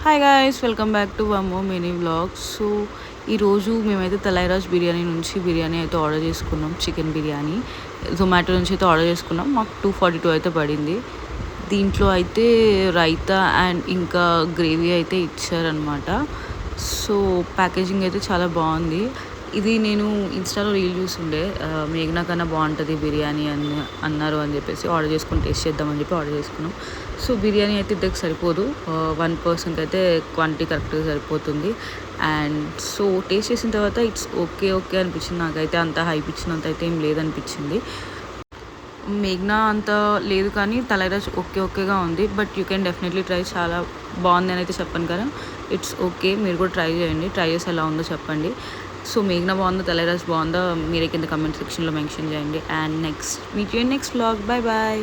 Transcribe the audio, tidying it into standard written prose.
Hi guys, welcome back to one more mini vlog. So ఈరోజు మేమైతే తలైరాజ్ బిర్యానీ నుంచి బిర్యానీ అయితే ఆర్డర్ చేసుకున్నాం. చికెన్ బిర్యానీ జొమాటో నుంచి అయితే ఆర్డర్ చేసుకున్నాం. మాకు 242 అయితే పడింది. దీంట్లో అయితే రైతా అండ్ ఇంకా గ్రేవీ అయితే ఇచ్చారనమాట. సో ప్యాకేజింగ్ అయితే చాలా బాగుంది. ఇది నేను ఇన్స్టాలో రీల్ చూస్తుండే, మేఘనా కన్నా బాగుంటుంది బిర్యానీ అన్నారు అని చెప్పేసి ఆర్డర్ చేసుకొని టేస్ట్ చేద్దామని చెప్పి ఆర్డర్ చేసుకున్నాం. సో బిర్యానీ అయితే ఇద్దరికి సరిపోదు, 1 పర్సన్కి అయితే క్వాంటిటీ కరెక్ట్గా సరిపోతుంది. అండ్ సో టేస్ట్ చేసిన తర్వాత ఇట్స్ ఓకే ఓకే అనిపించింది. నాకైతే అంత హైప్ ఇచ్చినంత అయితే ఏం లేదనిపించింది. మేఘ్నా అంత లేదు కానీ తలైరాజ్ ఓకే ఓకేగా ఉంది. But you can definitely try. చాలా బాగుంది అని అయితే చెప్పాను కదా, ఇట్స్ ఓకే. మీరు కూడా ట్రై చేయండి. ట్రై చేసి ఎలా ఉందో చెప్పండి. సో మేఘ్నా బాగుందా తలైరాజ్ బాగుందా మీరే కింద కమెంట్ సెక్షన్లో మెన్షన్ చేయండి. And next meet you next vlog. Bye bye.